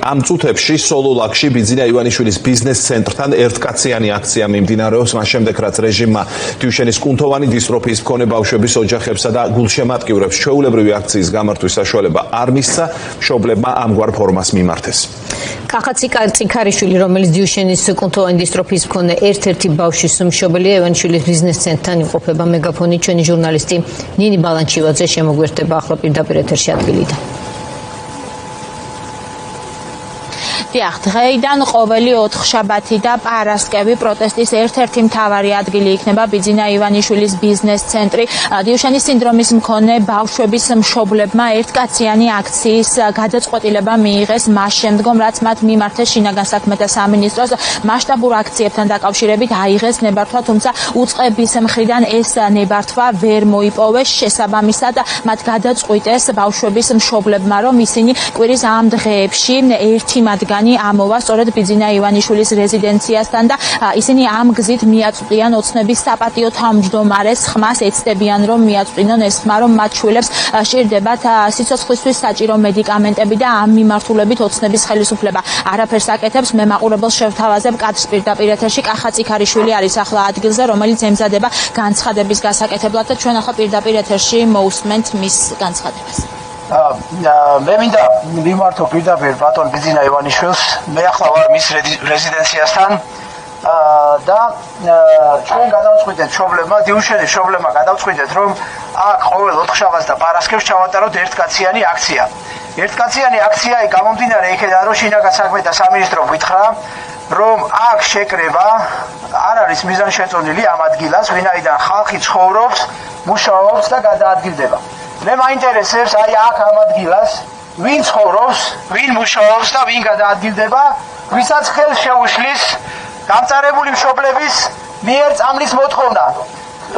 ამ წუთებში სოლოლაკში ბიძინა ივანიშვილის ბიზნეს ცენტრთან ერთკაციანი აქცია მიმდინარეობს, მას შემდეგ რაც რეჟიმმა დიუშენის კუნთოვანი დისტროფიის მქონე ბავშვების ოჯახებსა და გულშემატკივრებს ჩვეულებრივი აქციის გამართვის საშუალება არ მისცა, მშობლებმა ამგვარ ფორმას მიმართეს. კახაციკა წიქარიშვილი, რომელიც დიუშენის კუნთოვანი დისტროფიის მქონე ერთ-ერთი ბავშვის მშობელია, ივანიშვილის ბიზნეს ცენტრთან იმყოფება. მეგაფონი ჩვენი ჟურნალისტი ნინი ბალანჩივაძე შემოგვერთება ახლა პირდაპირ ეთერში ადგილიდან. დიახ, დღეიდან ყოველი 4 შაბათი და პარასკევი პროტესტის ერთ-ერთი მთავარი ადგილი იქნება ბიძინა ივანიშვილის ბიზნეს ცენტრი. დიუშენის სინდრომის მქონე ბავშვების მშობლებმა ერთკაციანი აქციის გადაწყვეტილება მიიღეს მას შემდგომ, რაც მათ მიმართეს შინაგან საქმეთა სამინისტროს მასშტაბურ აქციებთან დაკავშირებით აიღეს ნებართვა, თუმცა უწყების მხრიდან ეს ნებართვა ვერ მოიპოვეს. შესაბამისად, მათ გადაწყვიტეს ბავშვების მშობლებმა, რომ ისინი კვირის ამ დღეებში ერთი მათგანი ამოვა სწორედ ბიძინა ივანიშვილის რეზიდენციასთან და ისინი ამ გზით მიაწვდიან ოცნების საპატიო თავმჯდომარეს ხმას, ეცდებიან რომ მიაწვდინონ ეს ხმა, რომ მათ შვილებს სჭირდებათ სიცოცხლისთვის საჭირო მედიკამენტები და ამ მიმართულებით ოცნების ხელისუფლება არაფერს აკეთებს. მე მაყურებელს შევთავაზებ კადრს პირდაპირ ეთერში. კახაციკარიშვილი არის ახლა ადგილზე, რომელიც ემზადება განცხადების გასაკეთებლად და ჩვენ ახლა პირდაპირ ეთერში მოусმენთ მის განცხადებას. მე მინდა მიმართო პირდაპირ ბატონ ბიძინა ივანიშვილს. მე ახლა ვარ მის რეზიდენციასთან და ჩვენ გადავწყვიტეთ მშობლებმა, დიუშენის მშობლებმა გადავწყვიტეთ, რომ აქ ყოველ 4 შაბათს და პარასკევს ჩავატაროთ ერთკაციანი აქცია. ერთკაციანი აქცია გამომდინარე იქედან, რომ შინაგან საქმეთა სამინისტრო გითხრა, რომ აქ შეკრება არ არის მიზანშეწონილი ამ ადგილას, ვინაიდან ხალხი ცხოვრობს, მუშაობს და გადაადგილდება. მე მაინტერესებს აი აქ ამ ადგილას ვინ ცხოვრობს, ვინ მუშაობს და ვინ გადაადგილდება, ვისაც ხელს შეუშლის გამწარებული მშობლების მიერ წამლის მოთხოვნა.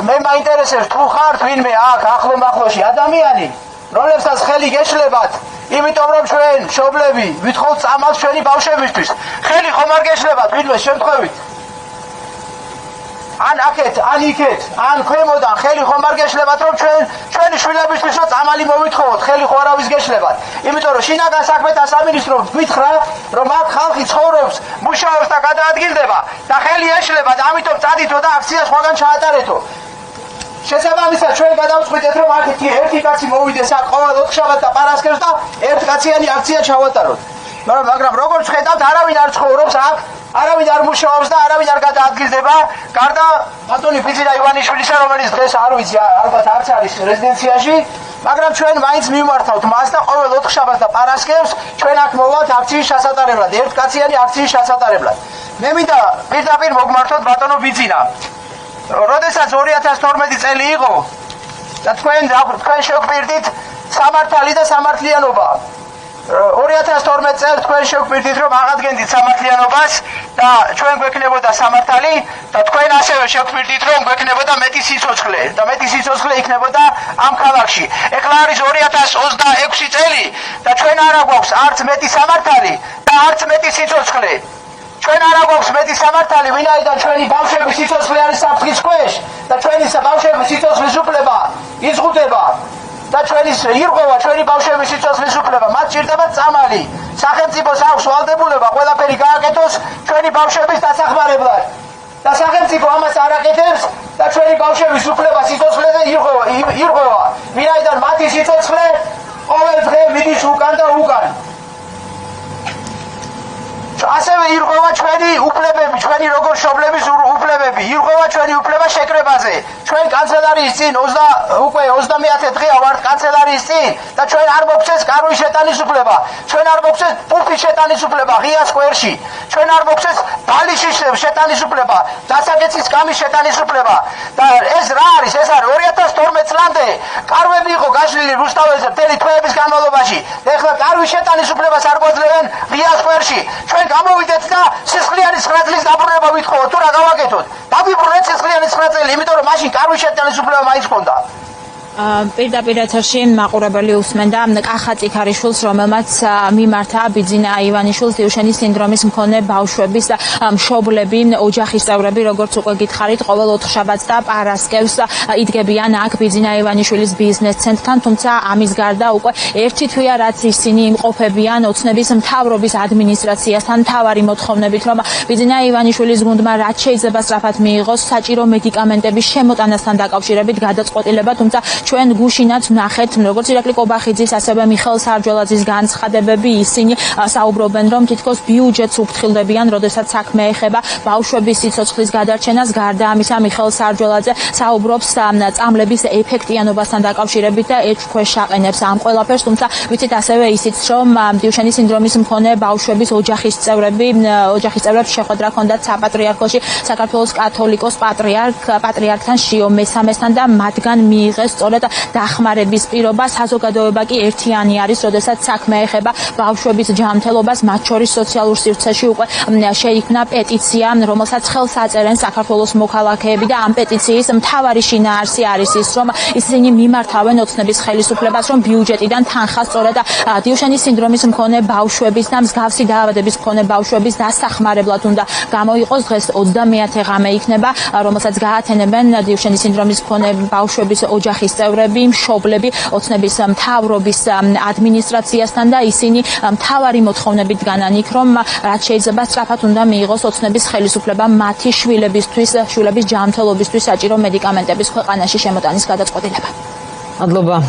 მე მაინტერესებს თუ ხართ ვინმე აქ ახლომახლოში ადამიანი, რომლებსაც ხელი გეშლებათ, იმიტომ რომ ჩვენ მშობლები ვითხოვთ წამალს ჩვენი ბავშვებისთვის. ხელი ხომ არ გეშლებათ ვინმე შემთხვევით? ან აქეთ, ან იქეთ, ან ქვემოდან ხელი ხომ არ გეშლებათ, რომ ჩვენი შვილებისთვის რომ წამალი მოვითხოვოთ, ხელი ხო არავის გეშლებათ. იმიტომ რომ შინაგან საქმეთა სამინისტრო გითხრა, რომ აქ ხალხი ცხოვრობს, მუშაობს და გადაადგილდება და ხელი ეშლებათ, ამიტომ წადითო და აქცია სხვაგან ჩაატარეთო. შესაბამისად ჩვენ გადავწყვიტეთ, რომ აქ ერთი კაცი მოვიდეს აქ ყოველ 4 შაბათს და პარასკევს და ერთკაციანი აქცია ჩავატაროთ. მაგრამ როგორც ხედავთ, არავინ არ ცხოვრობს აქ, არავინ არ მუშაობს და არავინ არ გადაადგილდება, გარდა ბატონი ბიძინა ივანიშვილისა, რომელიც დღეს არ ვიცი, ალბათ არც არის რეზიდენციაში, მაგრამ ჩვენ მაინც მიმართავთ მას და ყოველ 4 შაბათს და პარასკევს ჩვენ აქ მოვალთ აქციის ჩასატარებლად, ერთკაციანი აქციის ჩასატარებლად. მე მინდა პირდაპირ მოგმართოთ ბატონო ბიძინა. როდესაც 2012 წელი იყო და თქვენ შევკვირდით სამართალი და სამართლიანობა. 2012 წელს თქვენ შევკვირდით, რომ აღადგენდით სამართლიანობას და ჩვენ გვექნებოდა სამართალი და თქვენ ასევე შევკვირდით, რომ გვექნებოდა მეტი სიცოცხლე და მეტი სიცოცხლე იქნებოდა ამ ქალაქში. ეხლა არის 2026 წელი და ჩვენ არ აგვაქვს არც მეტი სამართალი და არც მეტი სიცოცხლე. ჩვენ არ აგვაქვს მეტი სამართალი, ვინაიდან ჩვენი ბავშვების სიცოცხლე არის საფრთხის ქვეშ და ჩვენი ბავშვების სიცოცხლის უფლება იზღუდება. და ჩვენი ბავშვების სიცოცხლის უფლება, მათ სჭირდება წამალი. სახელმწიფოს აქვს ვალდებულება ყველაფერი გააკეთოს ჩვენი ბავშვების დასახმარებლად. და სახელმწიფო ამას არ აკეთებს და ჩვენი ბავშვების უფლება სიცოცხლეზე ირღვევა. ვინაიდან მათი სიცოცხლე ყოველ დღე მიდის უკან და უკან. ასევე ირღვევა ჩვენი უფლებები, ჩვენი როგორც მშობლების უფლებები, ირღვევა ჩვენი უფლება შეკრებაზე. ჩვენ კანცელარიის წინ უკვე 30 დღეა ვართ კანცელარიის წინ და ჩვენ არ მოგცეს კარვის შეტანის უფლება, ჩვენ არ მოგცეს პუფის შეტანის უფლება ღია სკვერში, ჩვენ არ მოგცეს ბალიშის შეტანის უფლება, დასაკეცის კამის შეტანის უფლება. და ეს რა არის? ეს არის 2012 წლამდე კარვები იყო გაშლილი რუსთაველზე მთელი თვეების განმავლობაში. ეხლა კარვის შეტანის უფლებას არ გვაძლევენ ღია სკვერში. ჩვენ გამოვიდეთ და სისხლიანი 9 წლის დაბრუნება ვითხოვოთ, თუ რა გავაკეთოთ? დავიბრუნეთ სისხლიანი 9 წელი, იმიტომ რომ მაშინ კარვის შეტანის უფლება მაინც ჰქონდა. პირდაპირ ეთერში მაყურებელი უსმენდა კახა წიქარიშვილს, რომელმაც მიმართა ბიძინა ივანიშვილს დიუშენის სინდრომის მქონე ბავშვების მშობლები, ოჯახის წევრები, როგორც უკვე გითხარით, ყოველ ოთხშაბათს და პარასკევს იდგებიან აქ ბიძინა ივანიშვილის ბიზნეს ცენტრთან, თუმცა ამის გარდა უკვე ერთი თვეა, რაც ისინი იმყოფებიან ოცნების მთავრობის ადმინისტრაციასთან მთავარი მოთხოვნებით, რომ ბიძინა ივანიშვილის გუნდმა რაც შეიძლება სწრაფად მიიღოს საჭირო მედიკამენტების შემოტანასთან დაკავშირებით გადაწყვეტილება, თუმცა ჩვენ გუშინაც ვნახეთ, როგორც ირაკლი კობახიძის, ასევე მიხეილ სარჯველაძის განცხადებები, ისინი საუბრობენ, რომ თითქოს ბიუჯეტს უფრთხილდებიან, როდესაც საქმე ეხება ბავშვების სიცოცხლის გადარჩენას. გარდა ამისა, მიხეილ სარჯველაძე საუბრობს წამლების ეფექტიანობასთან დაკავშირებით და ეჭვქვეშ აყენებს ამ ყველაფერს, თუმცა ვიცით ასევე ისიც, რომ დიუშენის სინდრომის მქონე ბავშვების ოჯახის წევრებს შეხვედრა ჰქონდათ საპატრიარქოში საქართველოს კათოლიკოს პატრიარქთან შიო მესამესთან და მათგან მიიღეს სწორედ დახმარების პირობა. საზოგადოება კი ერთიანი არის, როდესაც საქმე ეხება ბავშვების ჯანმრთელობას, მათ შორის სოციალურ სივრცეში უკვე შეიქმნა პეტიცია, რომელსაც ხელს აწერენ საქართველოს მოქალაქეები და ამ პეტიციის მთავარი შინაარსი არის ის, რომ ისინი მიმართავენ ოცნების ხელისუფლებას, რომ ბიუჯეტიდან თანხა სწორედ დიუშენის სინდრომის მქონე ბავშვების და მსგავსი დაავადების მქონე ბავშვების დასახმარებლად უნდა გამოიყოს. დღეს 20-ე ღამე იქნება, რომელსაც გაათენებენ დიუშენის სინდრომის მქონე ბავშვების ოჯახის წევრები, მშობლები, ოცნების მთავრობის ადმინისტრაციასთან და ისინი მთავარი მოთხოვნებით დგანან იქ, რომ რაც შეიძლება სწრაფად უნდა მიიღოს ოცნების ხელისუფლება მათი შვილების ჯანმრთელობისთვის საჭირო მედიკამენტების ქვეყანაში შემოტანის გადაწყვეტილება. მადლობა.